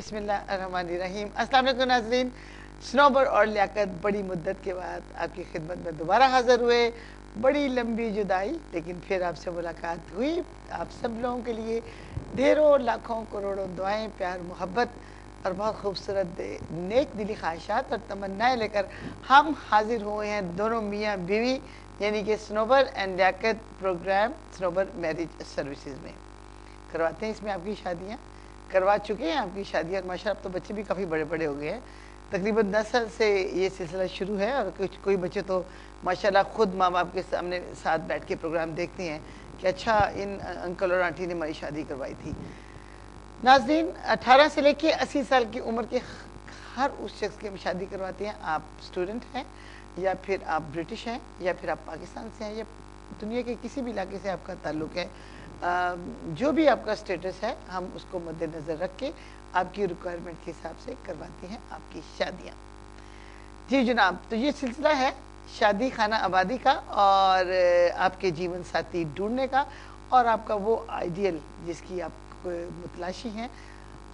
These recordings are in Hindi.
बिस्मिल्लाहिर्रहमानिर्रहीम। अस्सलाम वालेकुम नाज़रीन। स्नोबर और लियाकत बड़ी मुद्दत के बाद आपकी खिदमत में दोबारा हाज़िर हुए। बड़ी लंबी जुदाई, लेकिन फिर आपसे मुलाकात हुई। आप सब लोगों के लिए ढेरों लाखों करोड़ों दुआएं, प्यार, मोहब्बत और बहुत खूबसूरत नेक दिली ख्वाहिशात और तमन्नाएं लेकर हम हाजिर हुए हैं, दोनों मियाँ बीवी, यानी कि Snobar and Liyaqat programme Snobar marriage services में। करवाते हैं इसमें आपकी शादियाँ, करवा चुके हैं आपकी शादी, और माशाल्लाह अब तो बच्चे भी काफ़ी बड़े बड़े हो गए हैं। तकरीबन 10 साल से ये सिलसिला शुरू है, और कोई बच्चे तो माशाल्लाह खुद माँ बाप के सामने साथ बैठ के प्रोग्राम देखते हैं कि अच्छा इन अंकल और आंटी ने हमारी शादी करवाई थी। नाज़रीन, 18 से लेके 80 साल की उम्र के हर उस शख्स की हम शादी करवाते हैं। आप स्टूडेंट हैं, या फिर आप ब्रिटिश हैं, या फिर आप पाकिस्तान से हैं, या दुनिया के किसी भी इलाके से आपका ताल्लुक़ है, जो भी आपका स्टेटस है, हम उसको मद्देनज़र रख के आपकी रिक्वायरमेंट के हिसाब से करवाते हैं आपकी शादियाँ। जी जनाब, तो ये सिलसिला है शादी खाना आबादी का, और आपके जीवन साथी ढूंढने का, और आपका वो आइडियल जिसकी आप मुतलाशी हैं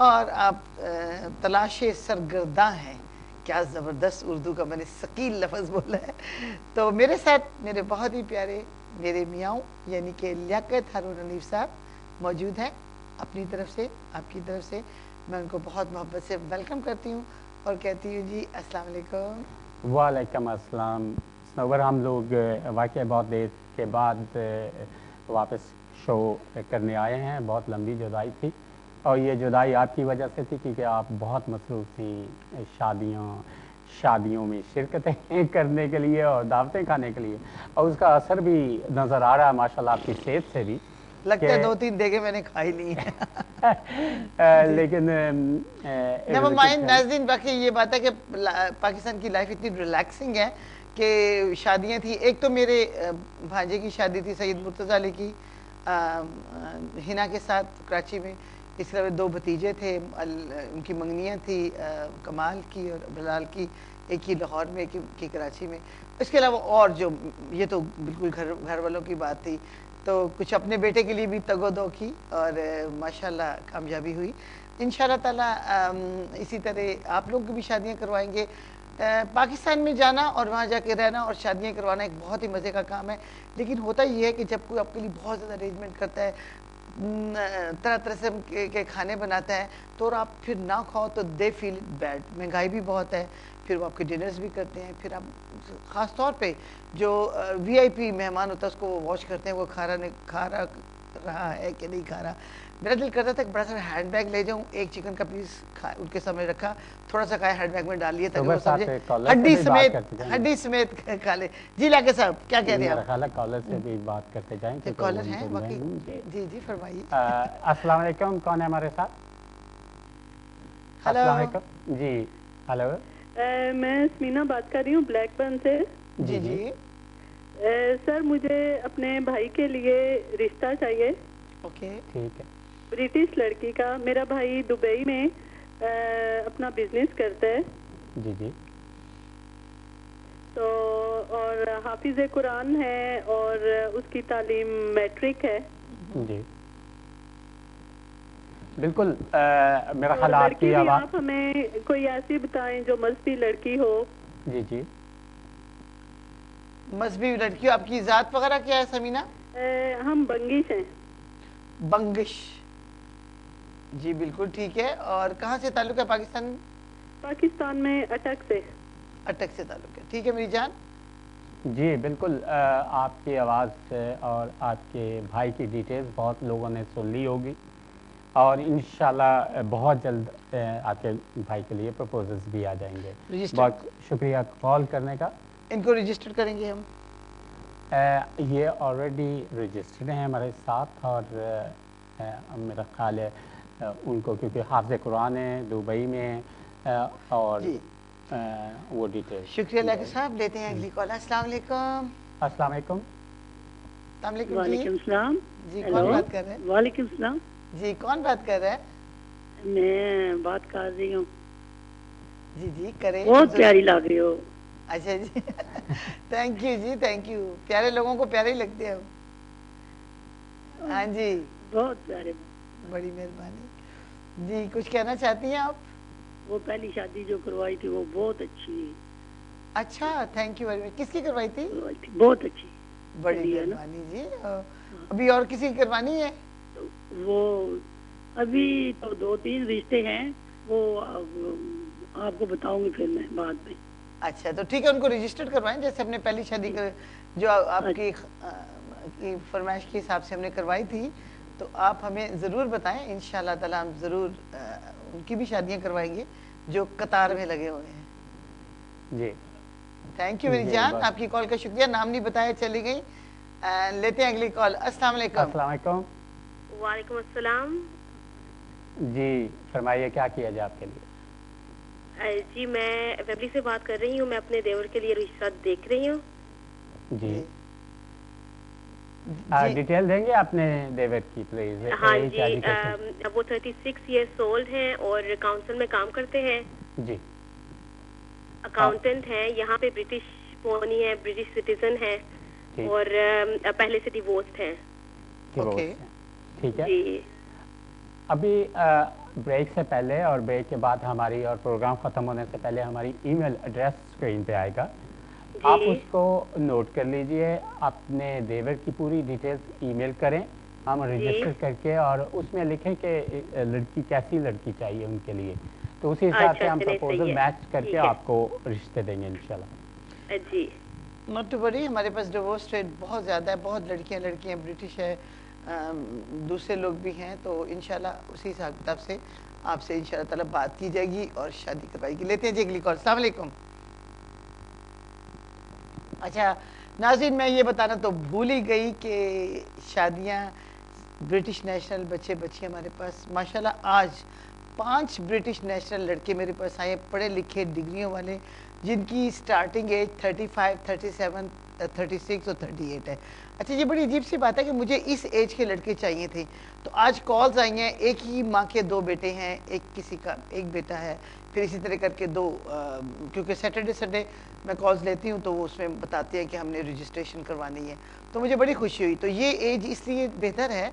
और आप तलाशे सरगर्दा हैं। क्या ज़बरदस्त उर्दू का मैंने शकील लफ्ज़ बोला है। तो मेरे साथ मेरे बहुत ही प्यारे मेरे मियाँ, यानी कि लियाकत हारून हनीफ साहब मौजूद हैं। अपनी तरफ से, आपकी तरफ से मैं उनको बहुत मोहब्बत से वेलकम करती हूँ और कहती हूँ जी अस्सलाम वालेकुम। वालेकुम अस्सलाम। स्नोबर, हम लोग वाकई बहुत देर के बाद वापस शो करने आए हैं। बहुत लंबी जुदाई थी, और ये जुदाई आपकी वजह से थी क्योंकि आप बहुत मसरूफ़ थी शादियों में शिरकतें करने के लिए और दावतें खाने के लिए, और उसका असर भी नज़र आ रहा है माशाल्लाह आपकी सेहत से भी। लगता है 2-3 देगे मैंने खाई ली है। लेकिन नेवर माइंड नाज़रीन, बाकी ये बात है कि पाकिस्तान की लाइफ इतनी रिलैक्सिंग है कि शादियां थी। एक तो मेरे भांजे की शादी थी सैयद मुर्तज़ा अली की हिना के साथ कराची में। इसके अलावा 2 भतीजे थे, उनकी मंगनियाँ थी, कमाल की और बिलाल की, एक ही लाहौर में, एक ही कराची में। इसके अलावा और जो, ये तो बिल्कुल घर वालों की बात थी। तो कुछ अपने बेटे के लिए भी तगो-दो की, और माशाल्लाह कामयाबी हुई। इंशाल्लाह ताला इसी तरह आप लोग की भी शादियाँ करवाएंगे। पाकिस्तान में जाना और वहाँ जाके रहना और शादियाँ करवाना एक बहुत ही मज़े का काम है। लेकिन होता ये है कि जब कोई आपके लिए बहुत ज़्यादा अरेंजमेंट करता है, तरह तरह से के खाने बनाता है, तो और आप फिर ना खाओ तो दे फील बैड। महंगाई भी बहुत है, फिर वो आपके डिनर्स भी करते हैं, फिर आप ख़ास तौर पे जो वीआईपी मेहमान होता है उसको वो वॉच करते हैं, वो खा रहा है कि नहीं खा रहा। मेरा दिल करता था कि बड़ा सा हैंड बैग ले जाऊँ, एक चिकन का पीस उनके सामने रखा, थोड़ा सा खाया, हैंड बैग में डाल लिया ताकि वो समझे हड्डी समेत खा ले। जी लाके साहब, क्या कह रहे हैं आप? कॉलर से भी बात करते जाएं। कॉलर है बाकी। जी जी फरमाइए। अस्सलाम वालेकुम, कौन है हमारे साथ? हेलो जी। हेलो, मैं स्मीना बात कर रही हूँ ब्लैकबर्न से। जी जी। सर, मुझे अपने भाई के लिए रिश्ता चाहिए। ओके, ठीक है। ब्रिटिश लड़की का। मेरा भाई दुबई में अपना बिजनेस करता है। जी जी। तो और हाफिज कुरान है, और उसकी तालीम मैट्रिक है। जी बिल्कुल। मेरा ख्याल आपकी आवाज़, आप हमें कोई ऐसी बताएं जो मजहबी लड़की हो। जी जी। मजहबी लड़की। आपकी जात वगैरह क्या है समीना? हम बंगिश हैं। बंगिश, जी बिल्कुल ठीक है। और कहाँ से ताल्लुक है पाकिस्तान में? पाकिस्तान में अटक से। अटक से ताल्लुक है, ठीक है मेरी जान। जी बिल्कुल। आपकी आवाज़ और आपके भाई की डिटेल्स बहुत लोगों ने सुन ली होगी, और इंशाल्लाह बहुत जल्द आपके भाई के लिए प्रपोजल्स भी आ जाएंगे। बहुत शुक्रिया कॉल करने का। इनको रजिस्टर करेंगे हम? ये ऑलरेडी रजिस्टर्ड हैं हमारे साथ, और मेरा ख्याल है उनको, क्योंकि हाफ़िज़ कुरान है, दुबई में है, और वो डिटेल। शुक्रिया लाके साहब। लेते हैं अगली कॉल। अस्सलाम वालेकुम। अस्सलाम वालेकुम। वालेकुम सलाम। जी कौन बात कर रहे हैं? वालेकुम सलाम। जी कौन बात कर रहा है? मैं बात कर रही हूँ। जी जी करें। बहुत प्यारी लग रही हो। अच्छा जी थैंक यू जी, थैंक यू। प्यारे लोगों को प्यारे ही लगते हैं। हाँ जी, बहुत प्यारे। बड़ी मेहरबानी। जी, कुछ कहना चाहती हैं आप? वो पहली शादी जो करवाई थी वो बहुत अच्छी अच्छा, थैंक यू वेरी मच। किसकी करवाई थी? करवाई थी, बहुत अच्छी बड़ी चली है ना। मेहरबानी जी। अभी और किसी की करवानी है? तो वो अभी तो 2-3 रिश्ते हैं, वो आपको बताऊंगी फिर मैं बाद में। अच्छा, तो ठीक है, उनको रजिस्टर्ड करवाएं जैसे हमने पहली शादी कर जो आपकी की फरमाइश के हिसाब से हमने करवाई थी, तो आप हमें ज़रूर बताएं। इंशाल्लाह ताला हम ज़रूर उनकी भी शादियां करवाएंगे जो कतार में लगे हुए हैं। जी, थैंक यू मेरी जी, जान, बस। आपकी कॉल का शुक्रिया। नाम नहीं बताया चली गई। लेते हैं अगली कॉल। अस्सलाम वालेकुम। अस्सलाम वालेकुम। वालेकुम अस्सलाम। जी, फरमाइए क्या किया जाए आपके लिए? जी, मैं फैमिली से बात कर रही हूँ। मैं अपने देवर के लिए रिश्ता देख रही हूँ। जी, जी। डिटेल देंगे अपने देवर की प्लीज? हाँ जी, वो 36 ईयर्स ओल्ड हैं और काउंसिल में काम करते हैं। जी, अकाउंटेंट हैं, यहाँ पे ब्रिटिश पोनी है, ब्रिटिश सिटीजन है ठीक। और पहले से डिवोर्स्ड हैं। divorce okay. है। ठीक है। जी अभी ब्रेक से पहले और ब्रेक के बाद हमारी और प्रोग्राम ख़त्म होने से पहले हमारी ईमेल एड्रेस स्क्रीन पे आएगा, आप जी उसको नोट कर लीजिए। अपने देवर की पूरी डिटेल्स ईमेल करें, हम रजिस्टर करके, और उसमें लिखें कि लड़की कैसी लड़की चाहिए उनके लिए, तो उसी हिसाब से अच्छा, हम चलिए, सही प्रपोजल है। मैच करके ठीक है। आपको रिश्ते देंगे इंशाल्लाह। जी नॉट टू वरी, हमारे पास डिवोर्स रेट बहुत ज़्यादा है, बहुत लड़कियां ब्रिटिश है, दूसरे लोग भी हैं, तो इंशाल्लाह उसी हिसाब किताब से आपसे इंशाल्लाह ताला बात की जाएगी और शादी करवाएगी। लेते हैं जी अगली कॉल। अस्सलाम वालेकुम। अच्छा नाज़रीन, मैं ये बताना तो भूल ही गई कि शादियां ब्रिटिश नेशनल बच्चे बच्चियां हमारे पास माशाल्लाह आज 5 ब्रिटिश नेशनल लड़के मेरे पास आए, पढ़े लिखे डिग्रियों वाले, जिनकी स्टार्टिंग एज 35, 37, 36 और 38 है। अच्छा, ये बड़ी अजीब सी बात है कि मुझे इस एज के लड़के चाहिए थे, तो आज कॉल्स आई हैं। एक ही माँ के 2 बेटे हैं, एक किसी का एक बेटा है, फिर इसी तरह करके 2, क्योंकि सैटरडे संडे मैं कॉल्स लेती हूँ तो वो उसमें बताते हैं कि हमने रजिस्ट्रेशन करवानी है, तो मुझे बड़ी खुशी हुई। तो ये एज इसलिए बेहतर है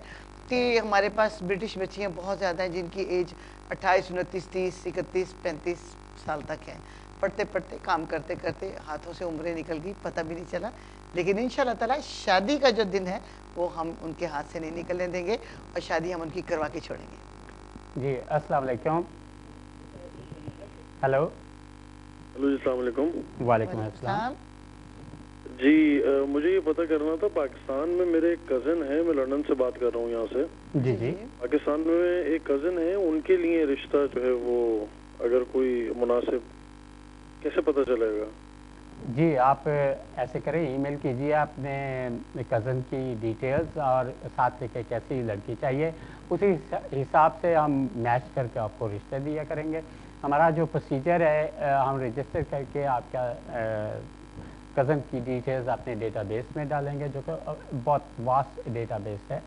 कि हमारे पास ब्रिटिश बच्चियाँ बहुत ज़्यादा हैं जिनकी एज 28, 29, 30, 31, 35 साल तक है। पढ़ते पढ़ते काम करते करते हाथों से उम्रें निकल गई, पता भी नहीं चला। लेकिन इंशाल्लाह ताला शादी का जो दिन है वो हम उनके हाथ से नहीं निकलने देंगे और शादी हम उनकी करवा के छोड़ेंगे। जी, अस्सलाम वालेकुम। हेलो। हेलो जी, अस्सलाम वालेकुम। वालेकुम अस्सलाम। जी मुझे ये पता करना था, पाकिस्तान में मेरे एक कज़न है, मैं लंदन से बात कर रहा हूँ यहाँ से। जी जी, पाकिस्तान में एक कज़न है, उनके लिए रिश्ता जो है वो अगर कोई मुनासिब, कैसे पता चलेगा? जी आप ऐसे करें, ईमेल कीजिए अपने कज़न की डिटेल्स और साथ लिखे कैसी लड़की चाहिए, उसी हिसाब से हम मैच करके आपको रिश्ते दिया करेंगे। हमारा जो प्रोसीजर है, हम रजिस्टर करके आपका कज़न की डिटेल्स अपने डेटाबेस में डालेंगे, जो कि बहुत वास्ट डेटाबेस है,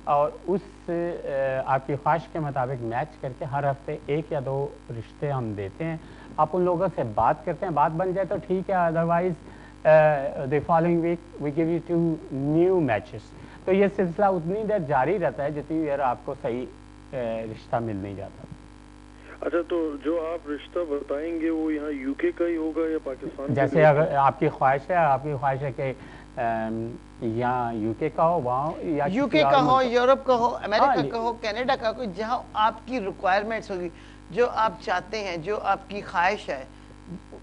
और उस आपकी ख्वाहिश के मुताबिक मैच करके हर हफ्ते 1 या 2 रिश्ते हम देते हैं। आप उन लोगों से बात करते हैं, बात बन जाए तो ठीक है, otherwise the following week we give you 2 new matches. तो ये सिलसिला उतनी देर जारी रहता है जितनी देर आपको सही रिश्ता मिल नहीं जाता। अच्छा, तो जो आप रिश्ता बताएंगे वो यहाँ यूके का ही होगा या पाकिस्तान? जैसे अगर आपकी ख्वाहिश है कि यहाँ यूके का हो, वहाँ या यूके का हो, यूरोप का हो, अमेरिका हाँ, का हो, कनाडा का हो, जहाँ आपकी रिक्वायरमेंट्स होगी, जो आप चाहते हैं, जो आपकी ख्वाहिश है,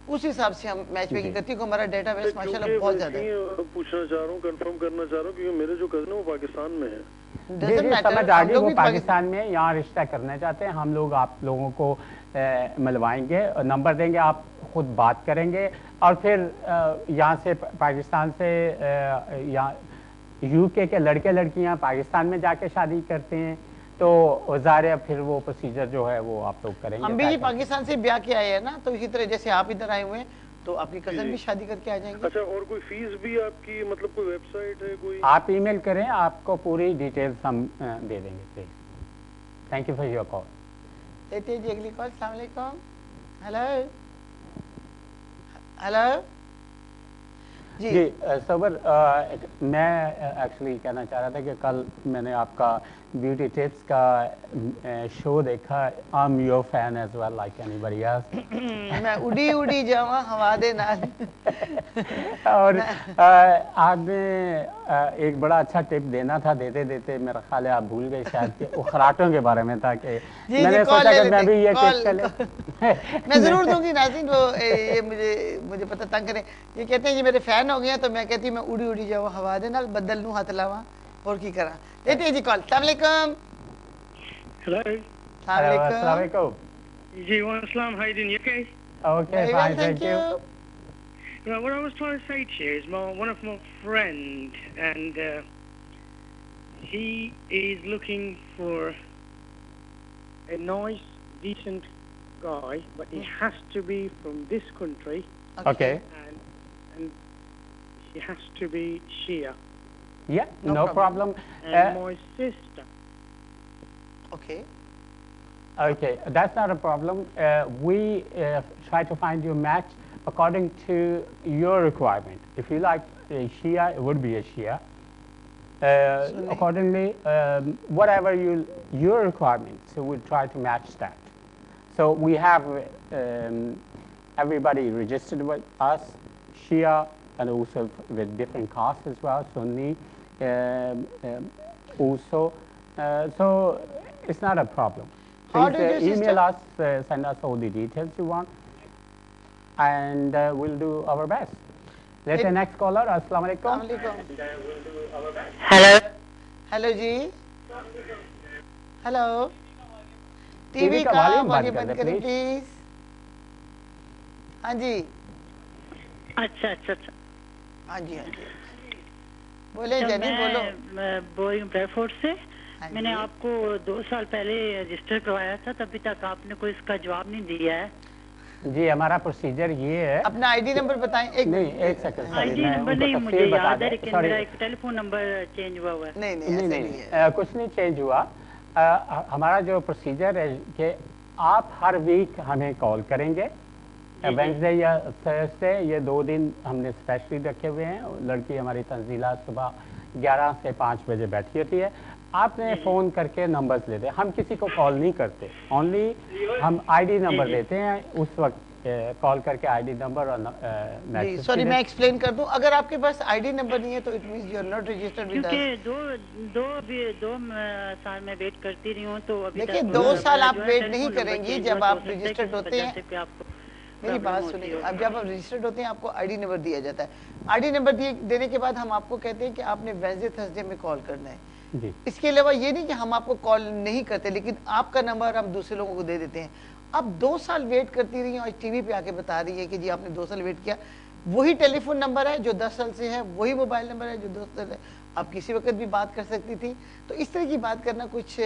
उस हिसाब से हम मैच मेकिंग करती है। हमारा डेटाबेस माशाल्लाह बहुत ज्यादा है। पूछना चाह रहा हूँ, कंफर्म करना चाह रहा हूँ, क्योंकि मेरे जो कज़न है वो पाकिस्तान में है। जी जी, समझ आ गई, वो पाकिस्तान में यहाँ रिश्ता करना चाहते हैं। हम लोग आप लोगों को मिलवाएंगे, नंबर देंगे, आप खुद बात करेंगे, और फिर यहाँ से पाकिस्तान से यहाँ यूके के लड़के लड़कियाँ पाकिस्तान में जाके शादी करते हैं, तो ज़ाहिर फिर वो प्रोसीजर जो है वो आप लोग करेंगे। हम भी पाकिस्तान से ब्याह के आए हैं ना, तो इसी तरह जैसे आप इधर आए हुए हैं तो आपकी कज़न भी शादी करके आ जाएंगे। अच्छा, और कोई फीस भी आपकी, मतलब कोई वेबसाइट है कोई? आप ईमेल करें, आपको पूरी डिटेल्स हम दे देंगे please. Thank you for your call. लेते हैं जी अगली कॉल। अस्सलाम वालेकुम। Hello hello. जी सबर, मैं एक्चुअली कहना चाह रहा था कि कल मैंने आपका ब्यूटी टिप्स का शो देखा। I am your fan as well like anybody else. मैं उड़ी उड़ी जावा हवा दे नाल। और आपने एक बड़ा अच्छा टिप देना था, देते देते मेरा ख्याल है आप भूल गए शायद कि उखराटों के बारे में था कि मैंने सोचा कि मैं भी ये टिप चले। मैं जरूर दूंगी नाज़रीन, वो ये मुझे पता तंग करें, ये कहते हैं ये मेरे फैन हो गए, तो मैं कहती हूँ मैं उड़ी उड़ी जावा हवा दे नाल, बदल नूं हथ लावा और की करा। देते हैं जी कॉल। अस्सलाम वालेकुम। Hello. अस्सलाम वालेकुम। जी वालेकुम, how you doing? You okay? Okay, fine, thank you. What I was trying to say to you is one of my friend, and he is looking for a nice, decent guy, but he has to be from this country, Okay. and he has to be Shia. Yeah, no problem. And my sister. Okay. Okay, that's not a problem. We try to find you a match according to your requirement. If you like a Shia, it would be a Shia. Accordingly, whatever your requirements, so we'll try to match that. So we have everybody registered with us, Shia, and also with different castes as well, Sunni, also. So it's not a problem. How Please did your email sister- us, send us all the details you want, and we'll do our best. Let's say next caller. Assalamu alaikum. Hello hello जी। हेलो। टीवी टीवी का का वॉल्यूम बंद वॉल्यूम कर बंद दे, करें please. प्लीज। हाँ जी। अच्छा अच्छा अच्छा। हाँ जी हाँ जी। बोले अच्छा, जनी बोलो। मैं बोइंग ब्रेफोर्ड से। हाँ मैंने जी। आपको 2 साल पहले रजिस्टर करवाया था, तभी तक आपने कोई इसका जवाब नहीं दिया है। जी हमारा प्रोसीजर ये है। अपना आईडी नंबर बताएं। नहीं, एक सेकंड। आईडी नंबर नहीं मुझे याद है, लेकिन मेरा एक टेलीफोन नंबर चेंज हुआ हुआ है। नहीं नहीं नहीं ऐसे नहीं, नहीं है। कुछ नहीं चेंज हुआ। हमारा जो प्रोसीजर है कि आप हर वीक हमें कॉल करेंगे, वेंसडे या थर्सडे, ये 2 दिन हमने स्पेशली रखे हुए हैं। लड़की हमारी तंजीला सुबह 11 से 5 बजे बैठी होती है। आपने फ़ोन करके नंबर्स लेते हैं, हम किसी को कॉल नहीं करते, ओनली हम आईडी नंबर देते हैं। उस वक्त कॉल करके आईडी नंबर और जी सॉरी मैं एक्सप्लेन कर दूं, अगर आपके पास आईडी नंबर नहीं है तो it means you are not registered with us. क्योंकि दो साल मैं वेट करती रही हूँ, तो अभी देखिए तक 2 साल आप जो है वेट टेलीफोन नहीं नंबर करेंगी। चेंज जब हुआ, आप तो हो सकता है कि रजिस्टर्ड इस होते वजह हैं, से कोई आपको मेरी प्रॉब्लम बात होती सुनिए, होगी। अब जब आप रजिस्टर्ड होते हैं आपको आईडी नंबर दिया जाता है। आईडी नंबर देने के बाद हम आपको कहते हैं कि आपने वेडनेसडे थर्सडे में कॉल करना है। जी इसके अलावा ये नहीं कि हम आपको कॉल नहीं करते, लेकिन आपका नंबर हम दूसरे लोगों को दे देते हैं। अब 2 साल वेट करती रही और टीवी पे आके बता रही है कि जी आपने 2 साल वेट किया। वही टेलीफोन नंबर है जो 10 साल से है, वही मोबाइल नंबर है जो 2 साल है, आप किसी वक्त भी बात कर सकती थी। तो इस तरह की बात करना कुछ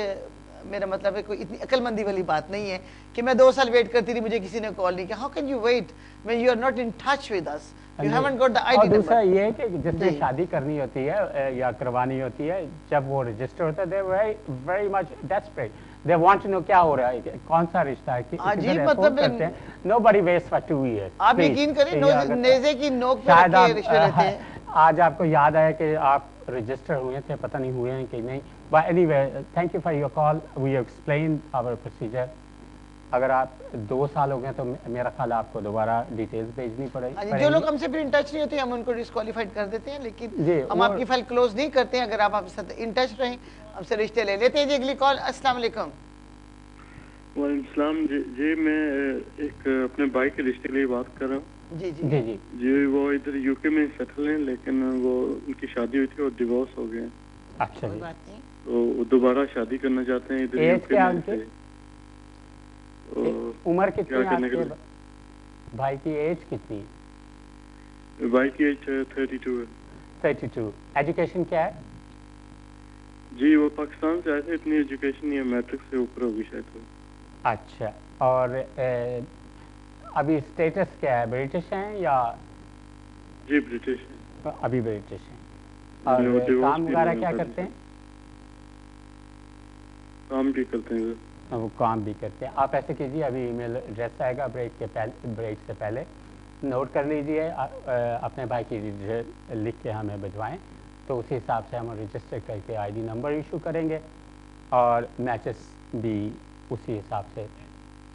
मेरा मतलब है कोई इतनी अकलमंदी वाली बात नहीं है कि मैं 2 साल वेट करती रही, मुझे किसी ने कॉल नहीं किया। How can you wait when you are not in touch with us, you haven't got the और आईडी दूसरा नंबर। ये है कि जिसने जी। शादी करनी होती है या करवानी होती है, जब वो रजिस्टर होता है, they very much desperate, they want to know क्या हो रहा है, कौन सा रिश्ता है कि हाँ जी, किधर है, मतलब फोन करते हैं। Nobody waits for 2 years। आप यकीन करें नेज़े की नोक पे रख के रिश्ते रहते हैं। आज आपको याद आया कि आप रजिस्टर हुए थे, पता नहीं हुए हैं कि नहीं। But anyway, thank you for your call, we explain our procedure. अगर आप 2 साल हो गए तो मेरा ख्याल है आपको दोबारा डिटेल्स भेजनी पड़ेगी। जो लोग हमसे फिर इन टच नहीं होते हम उनको डिस्क्वालीफाइड कर देते हैं, लेकिन जी, हम और- आपकी फाइल क्लोज नहीं करते हैं। अगर आप हमसे साथ इन टच रहें, हमसे रिश्ते ले लेते हैं। जी अगली कॉल। अस्सलाम वालेकुम। वालेकुम जी मैं एक अपने भाई के रिश्ते के लिए बात कर रहा हूँ। जी जी जी जी जी वो इधर यूके में सेटल हैं, लेकिन वो उनकी शादी हुई थी और डिवोर्स हो गए हैं, अच्छा कोई जी। बात नहीं। तो वो दोबारा शादी करना चाहते हैं इधर एज यूके क्या में उनकी? से। तो उम्र कितनी क्या है करने के आपके भाई की? एज कितनी है? भाई की एज 32 है। 32। एजुकेशन क्या है? जी वो पाकिस्तान से आए थे, इतनी एजुकेशन नहीं है, मैट्रिक से ऊपर होगी शायद वो। अच्छा, और अभी स्टेटस क्या है, ब्रिटिश हैं या? जी ब्रिटिश है। अभी ब्रिटिश हैं। नहीं, वो और divorce काम भी वगैरह नहीं क्या होता करते हैं? काम भी करते हैं वो काम भी करते हैं। आप ऐसे कीजिए, अभी ईमेल एड्रेस आएगा ब्रेक से पहले, नोट कर लीजिए, अपने भाई की लिख के हमें भिजवाएं, तो उसी हिसाब से हम रजिस्टर करके आईडी नंबर इशू करेंगे और मैचेस भी उसी हिसाब से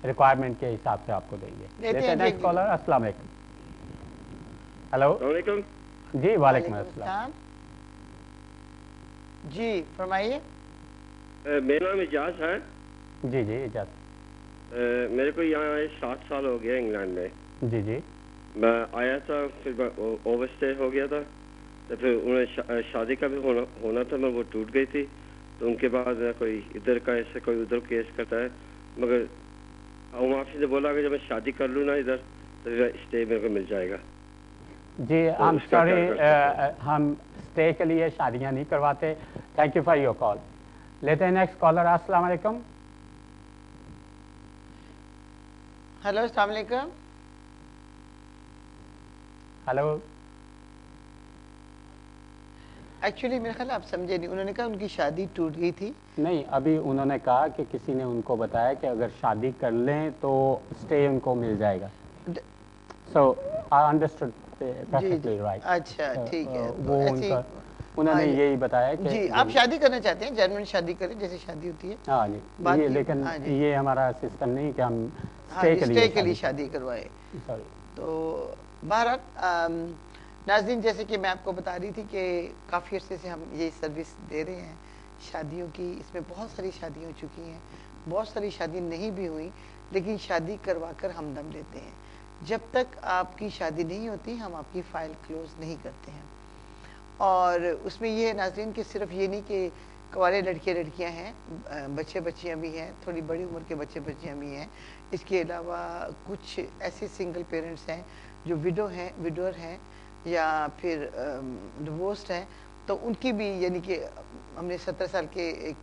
रिक्वायरमेंट के हिसाब से आपको देंगे। लेते हैं नेक्स्ट कॉलर। अस्सलाम वालेकुम। हेलो। जी वालेकुम अस्सलाम। जी फरमाइए। मेरा नाम इजाज है। जी जी इजाज। मेरे को यहाँ आए 7 साल हो गया इंग्लैंड में। जी जी। मैं आया था, फिर ओवरस्टे हो गया था, तो फिर उन्हें शादी का भी होना था, मैं वो टूट गई थी। तो उनके बाद कोई इधर का ऐसे कोई उधर केस करता है, मगर हम आपसे बोला कि जब मैं शादी कर लूँ ना इधर, तो स्टे मेरे को मिल जाएगा। जी हम सॉरी, हम स्टे के लिए शादियाँ नहीं करवाते। Thank you for your call. लेते हैं नेक्स्ट कॉलर। अस्सलाम वालेकुम। हेलो अस्सलाम वालेकुम। हेलो। एक्चुअली मेरे ख्याल आप समझे नहीं, उन्होंने कहा उनकी शादी टूट गई थी। नहीं, अभी उन्होंने कहा कि किसी ने उनको बताया कि अगर शादी कर लें तो स्टे उनको मिल जाएगा। सो आई अंडरस्टूड परफेक्टली राइट। अच्छा ठीक है। वो उनका उन्होंने यही बताया कि जी आप शादी करना चाहते हैं, जर्मन शादी करें जैसे शादी होती है। हाँ जी, ये लेकिन ये हमारा सिस्टम नहीं कि हम स्टे के लिए शादी करवाए। तो बहरहाल नाज़रीन, जैसे कि मैं आपको बता रही थी कि काफ़ी अर्से से हम ये सर्विस दे रहे हैं शादियों की। इसमें बहुत सारी शादियाँ हो चुकी हैं, बहुत सारी शादी नहीं भी हुई, लेकिन शादी करवा कर हम दम लेते हैं। जब तक आपकी शादी नहीं होती हम आपकी फ़ाइल क्लोज़ नहीं करते हैं। और उसमें ये है नाज़रीन कि सिर्फ ये नहीं कि कुंवारे लड़के लड़कियां हैं, बच्चे बच्चियां भी हैं, थोड़ी बड़ी उम्र के बच्चे बच्चियां भी हैं। इसके अलावा कुछ ऐसे सिंगल पेरेंट्स हैं जो विडोर हैं या फिर डिवोर्स्ड हैं, तो उनकी भी, यानी कि हमने 17 साल के एक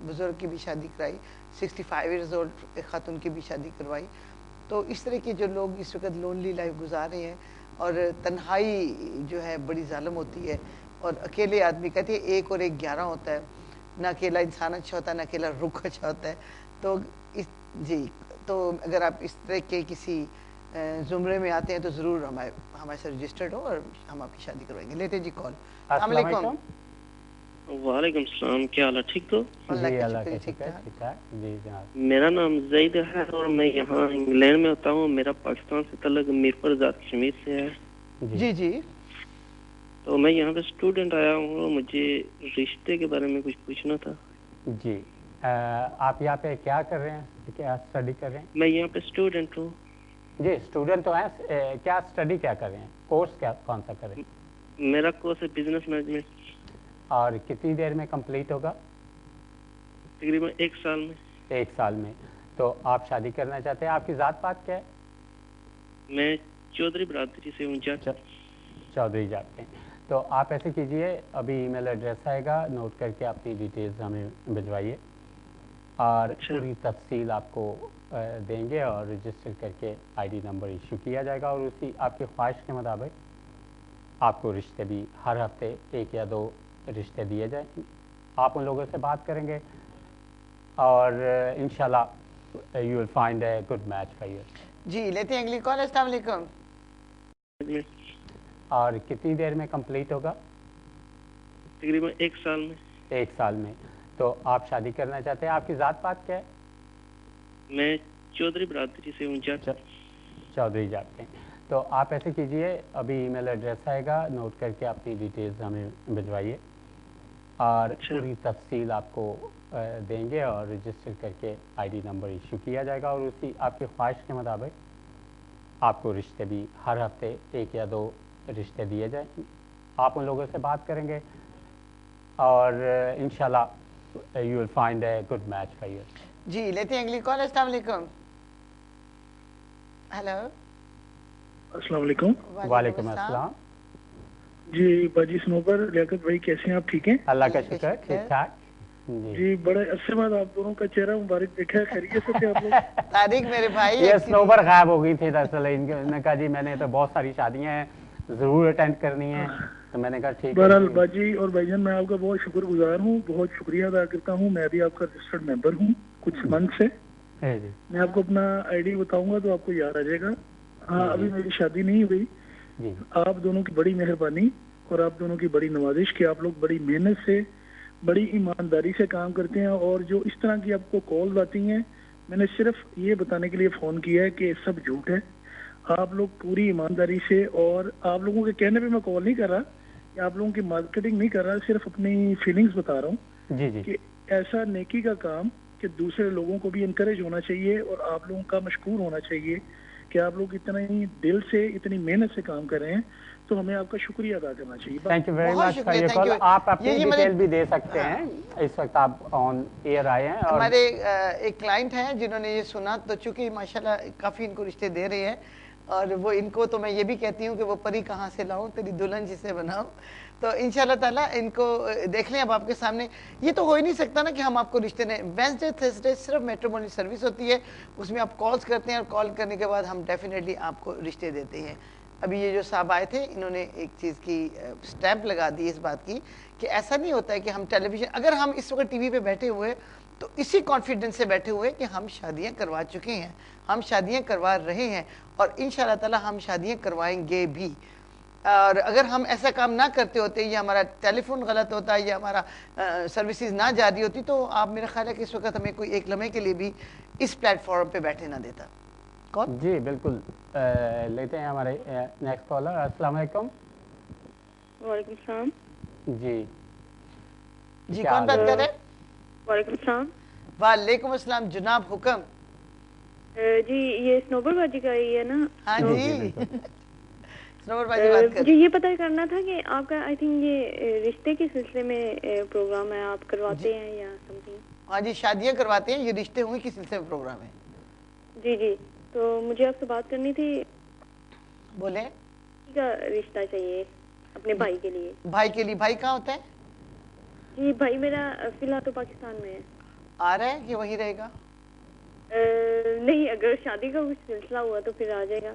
बुज़ुर्ग की भी शादी कराई, 65 ईयर्स ओल्ड एक खातून की भी शादी करवाई। तो इस तरह के जो लोग इस वक्त लोनली लाइफ गुजार रहे हैं, और तन्हाई जो है बड़ी जालिम होती है, और अकेले आदमी कहते हैं 1 और 1 11 होता है, ना अकेला इंसान अच्छा होता है, ना अकेला रुख अच्छा होता है। तो तो अगर आप इस तरह के किसी जुमरे में आते हैं तो ज़रूर हमारे से रजिस्टर्ड हो और हम आपकी शादी करवाएंगे। लेते जी कॉल। अस्सलाम वालेकुम। वालेकुम सलाम, क्या हाल है? ठीक हो? ठीक है। मेरा नाम जैद है और मैं यहाँ इंग्लैंड में होता हूँ। मेरा पाकिस्तान से तल्लुक मीरपुर आज़ाद कश्मीर से है। जी जी। तो मैं यहाँ पे स्टूडेंट आया हूँ, मुझे रिश्ते के बारे में कुछ पूछना था। जी आप यहाँ पे क्या कर रहे हैं, क्या स्टडी कर रहे हैं? मैं यहाँ पे स्टूडेंट हूँ। जी स्टूडेंट तो हैं, क्या स्टडी क्या कर रहे हैं, कोर्स क्या कौन सा कर रहे हैं? मेरा कोर्स है बिजनेस मैनेजमेंट। और कितनी देर में कंप्लीट होगा? तकरीबन 1 साल में। 1 साल में। तो आप शादी करना चाहते हैं, आपकी ज़ात पात क्या है? मैं चौधरी बरादरी से हूँ। चौधरी जाते हैं। तो आप ऐसे कीजिए, अभी ईमेल एड्रेस आएगा, नोट करके अपनी डिटेल्स हमें भिजवाइए और पूरी तफसील आपको देंगे और रजिस्टर करके आईडी नंबर इशू किया जाएगा, और उसी आपकी ख्वाहिश के मुताबिक आपको रिश्ते भी हर हफ्ते 1 या 2 रिश्ते दिए जाएंगे। आप उन लोगों से बात करेंगे और इंशाल्लाह you will find a good match for you. जी लेते हैं अगली कॉल। अस्सलाम वालेकुम। और कितनी देर में कंप्लीट होगा? तकरीबन 1 साल में। 1 साल में। तो आप शादी करना चाहते हैं, आपकी ज़ात पात क्या है? मैं चौधरी बरादरी से हूँ। चौधरी जाते हैं। तो आप ऐसे कीजिए, अभी ईमेल एड्रेस आएगा, नोट करके अपनी डिटेल्स हमें भिजवाइए और पूरी तफसील आपको देंगे और रजिस्टर करके आईडी नंबर इशू किया जाएगा, और उसी आपकी ख्वाहिश के मुताबिक आपको रिश्ते भी हर हफ्ते 1 या 2 रिश्ते दिए जाएंगे। आप उन लोगों से बात करेंगे और इंशाल्लाह you will find a good match for you. जी लेते हैं अगली कॉल। अस्सलाम वालेकुम। हेलो। अस्सलाम वालेकुम। वालेकुम अस्सलाम। जी बाजी स्नोबर लियाकत भाई, कैसे हैं आप? ठीक हैं? अल्लाह का शुक्र, ठीक ठाक। जी बड़े अरसे बाद आप दोनों का चेहरा मुबारक देखा, खैरियत से थे आप लोग? तारिक मेरे भाई, ये स्नोबर गायब हो गई थी दरअसल। इन्होंने कहा जी मैंने तो बहुत सारी शादियां हैं, जरूर अटेंड करनी है, तो मैंने कहा ठीक है। बहरहाल बाजी और भाईजान, मैं आपका बहुत शुक्रगुजार हूँ, बहुत शुक्रिया अदा करता हूँ। मैं भी आपका रजिस्टर्ड मेंबर हूँ कुछ मंथ से। मैं आपको अपना आईडी बताऊंगा तो आपको याद आ जाएगा। हाँ, अभी मेरी शादी नहीं हुई। जी आप दोनों की बड़ी मेहरबानी और आप दोनों की बड़ी नवाजिश कि आप लोग बड़ी मेहनत से, बड़ी ईमानदारी से काम करते हैं, और जो इस तरह की आपको कॉल आती हैं, मैंने सिर्फ ये बताने के लिए फोन किया है कि सब झूठ है। आप लोग पूरी ईमानदारी से, और आप लोगों के कहने पे मैं कॉल नहीं कर रहा, कि आप लोगों की मार्केटिंग नहीं कर रहा, सिर्फ अपनी फीलिंग्स बता रहा हूँ जी जी कि ऐसा नेकी का काम कि दूसरे लोगों को भी इनकरेज होना चाहिए और आप लोगों का मशकूर होना चाहिए कि आप लोग इतना ही दिल से, इतनी मेहनत से काम कर रहे हैं, तो हमें आपका शुक्रिया अदा करना चाहिए। थैंक यू वेरी बहुत मच फॉर शुक्रिया, योर thank कॉल। you। आप अपनी ये मैंने- डिटेल भी दे सकते हैं, इस वक्त आप ऑन एयर आए हैं। और हमारे एक क्लाइंट हैं जिन्होंने ये सुना, तो चूंकि माशाल्लाह काफ़ी इनको रिश्ते दे रहे हैं, और वो इनको तो मैं ये भी कहती हूँ कि वो परी कहाँ से लाऊं, तेरी दुल्हन जिसे बनाऊं। तो इंशाल्लाह ताला इनको देख लें अब आपके सामने। ये तो हो ही नहीं सकता ना कि हम आपको रिश्ते ने, वेंसडे थर्सडे सिर्फ मैट्रिमोनी सर्विस होती है, उसमें आप कॉल्स करते हैं और कॉल करने के बाद हम डेफिनेटली आपको रिश्ते देते हैं। अभी ये जो साहब आए थे, इन्होंने एक चीज़ की स्टैंप लगा दी इस बात की कि ऐसा नहीं होता है कि हम टेलीविज़न, अगर हम इस वक्त टीवी पे बैठे हुए तो इसी कॉन्फिडेंस से बैठे हुए कि हम शादियां करवा चुके हैं, हम शादियां करवा रहे हैं, और इंशाल्लाह ताला हम शादियां करवाएंगे भी। और अगर हम ऐसा काम ना करते होते, या हमारा टेलीफोन गलत होता, या हमारा सर्विसेज ना जारी होती, तो आप, मेरा ख्याल है कि इस वक्त हमें कोई एक लम्हे के लिए भी इस प्लेटफॉर्म पे बैठे ना देता। कौन? जी बिल्कुल। लेते हैं हमारे नेक्स्ट कॉलर। अस्सलाम वालेकुम। वालेकुम सलाम। जी कौन बात कर रहे हैं? वालेकुम सलाम। वालेकुम अस्सलाम, जनाब हुक्म। जी ये स्नोबरबाजी का ही है ना? हाँ तो- जी स्नोबरबाजी बात कर। जी ये पता करना था कि आपका आई थिंक ये रिश्ते के सिलसिले में प्रोग्राम है, आप करवाते हैं या समथिंग? हाँ जी, शादियां करवाते हैं, ये रिश्ते हुए किस सिलसिले में प्रोग्राम है। जी जी, तो मुझे आपसे बात करनी थी। बोले। का रिश्ता चाहिए अपने भाई के लिए। भाई के लिए? भाई कहाँ होता है? जी भाई मेरा फिलहाल तो पाकिस्तान में है। आ रहा है कि वहीं रहेगा? नहीं, अगर शादी का कुछ सिलसिला हुआ तो फिर आ जाएगा।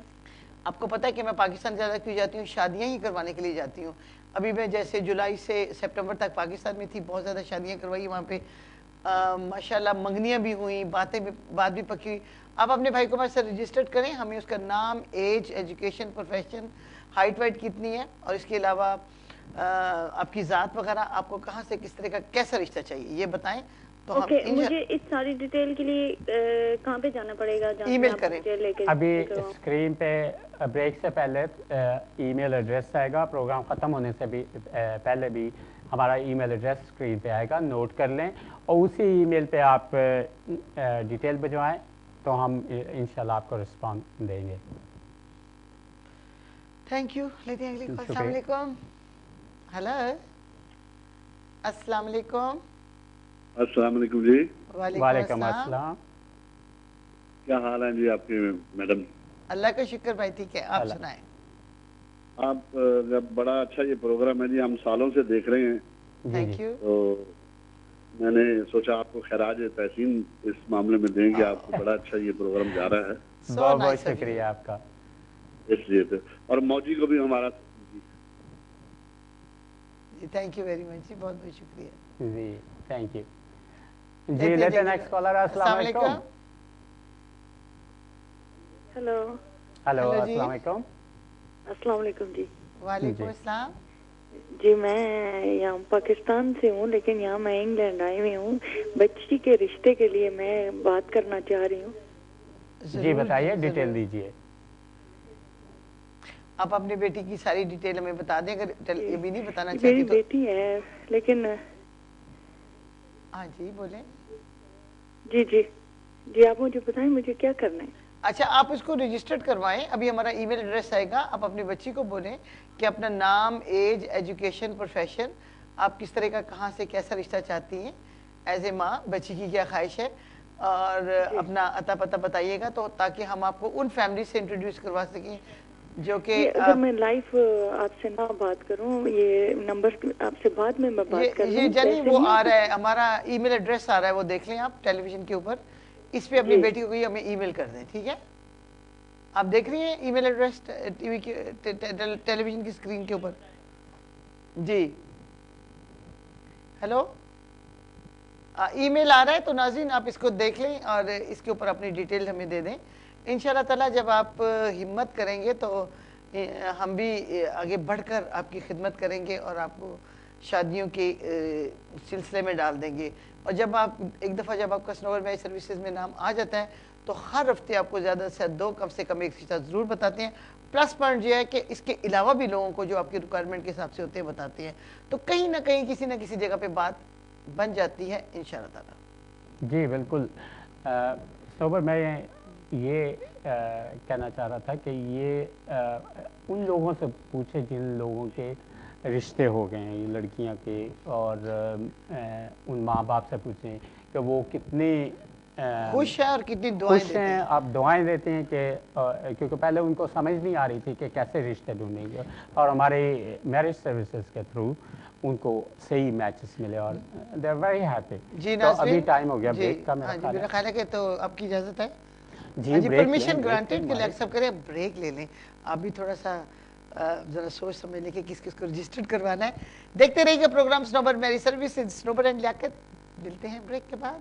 आपको पता है कि मैं पाकिस्तान ज़्यादा क्यों जाती हूँ? शादियाँ ही करवाने के लिए जाती हूँ। अभी मैं जैसे जुलाई से सितंबर तक पाकिस्तान में थी, बहुत ज़्यादा शादियाँ करवाई वहाँ पे। माशाल्लाह मंगनियाँ भी हुई, बात भी पकी हुई। आप अपने भाई को हमारे रजिस्टर्ड करें, हमें उसका नाम, age, education, profession, height weight कितनी है, और इसके अलावा आपकी ज़ात वगैरह, आपको कहाँ से किस तरह का कैसा रिश्ता चाहिए ये बताएं। तो ओके, मुझे इस सारी डिटेल के लिए कहाँ पे जाना पड़ेगा? ईमेल करें। अभी स्क्रीन पे ब्रेक से पहले ईमेल एड्रेस आएगा, प्रोग्राम ख़त्म होने से भी पहले भी हमारा ईमेल एड्रेस स्क्रीन पे आएगा, नोट कर लें, और उसी ईमेल पे आप डिटेल भिजवाएं तो हम इंशाल्लाह आपको रिस्पॉन्स देंगे। Thank you. लेते हैं अगली कॉल। अस्सलाम वालेकुम। हेलो, अस्सलाम वालेकुम। अस्सलाम वालेकुम जी। वालेकुम अस्सलाम। क्या हाल है जी आपके मैडम? अल्लाह का शुक्र भाई, ठीक है, आप सुनाएं। आप बड़ा अच्छा ये प्रोग्राम है जी, हम सालों से देख रहे हैं। Thank you. तो मैंने सोचा आपको खैराज तहसीन इस मामले में देंगे, आपको बड़ा अच्छा ये प्रोग्राम जा रहा है। बहुत बहुत शुक्रिया आपका। इसलिए तो, और मौजी को भी हमारा जी थैंक यू वेरी मच जी, बहुत बहुत शुक्रिया जी, थैंक यू जी। लेते हैं नेक्स्ट कॉलर। अस्सलाम वालेकुम। हेलो हेलो, अस्सलाम वालेकुम। अस्सलाम वालेकुम जी। वालेकुम अस्सलाम जी। मैं यहाँ पाकिस्तान से हूँ, लेकिन यहाँ मैं इंग्लैंड आई हुई हूँ। बच्ची के रिश्ते के लिए मैं बात करना चाह रही हूँ। जी बताइए, डिटेल दीजिए। आप अपनी बेटी की सारी डिटेल हमें बता दें, अगर ये भी नहीं बताना चाहती मेरी तो। बेटी है, लेकिन हाँ जी बोले। जी जी जी, आप मुझे बताएं मुझे क्या करना है। अच्छा, आप इसको रजिस्टर्ड करवाएं, अभी हमारा ईमेल एड्रेस आएगा। आप अपनी बच्ची को बोलें कि अपना नाम, एज, एजुकेशन, प्रोफेशन, आप किस तरह का, कहाँ से कैसा रिश्ता चाहती हैं, एज ए माँ बच्ची की क्या ख्वाहिश है, और अपना अता पता बताइएगा, तो ताकि हम आपको उन फैमिली से इंट्रोड्यूस करवा सकें जो कि अगर मैं लाइव आपसे ना बात करूं, ये नंबर आपसे बाद में मैं बात कर ये जानी वो आ रहा है, हमारा ईमेल एड्रेस आ रहा है, वो देख लें आप टेलीविजन के ऊपर। इस पे अपनी बेटी को ही हमें ईमेल कर दें, ठीक है? आप देख रही हैं ईमेल एड्रेस टीवी के टेलीविजन की स्क्रीन के ऊपर? जी हेलो, ईमेल आ रहा है, तो नाज़रीन आप इसको देख लें और इसके ऊपर अपनी डिटेल हमें दे दें इंशाल्लाह ताला जब आप हिम्मत करेंगे तो हम भी आगे बढ़कर आपकी खिदमत करेंगे और आपको शादियों के सिलसिले में डाल देंगे। और जब आप एक दफ़ा जब आपका स्नोवर मैरिज सर्विसेज में नाम आ जाता है तो हर हफ्ते आपको ज़्यादा से दो कम से कम एक रिश्ता ज़रूर बताते हैं। प्लस पॉइंट ये है कि इसके अलावा भी लोगों को जो आपकी रिक्वायरमेंट के हिसाब से होते हैं बताते हैं, तो कहीं ना कहीं किसी न किसी जगह पे बात बन जाती है इंशाअल्लाह ताला। जी बिल्कुल। सोबर मैं ये कहना चाह रहा था कि ये उन लोगों से पूछे जिन लोगों के रिश्ते हो गए हैं, ये लड़कियां के, और उन माँ बाप से पूछें कि वो कितनी खुश है और कितनी दुआएं खुश हैं। आप दुआएं देते हैं कि क्योंकि पहले उनको समझ नहीं आ रही थी कि कैसे रिश्ते ढूंढेंगे, और हमारे मैरिज सर्विसेज के थ्रू उनको सही मैचेस मिले और दे आर वेरी हैप्पी। जी तो अभी टाइम हो गया ब्रेक का, मेरा ख्याल है कि तो आपकी इजाजत है जी, परमिशन ग्रांटेड के लिए एक्सेप्ट करें, ब्रेक ले लें। आप भी थोड़ा सा जरा सोच समझ लें कि किस किस को रजिस्टर्ड करवाना है। देखते रहिएगा programme Snobar marriage services, Snobar and Liyaqat. मिलते हैं ब्रेक के बाद।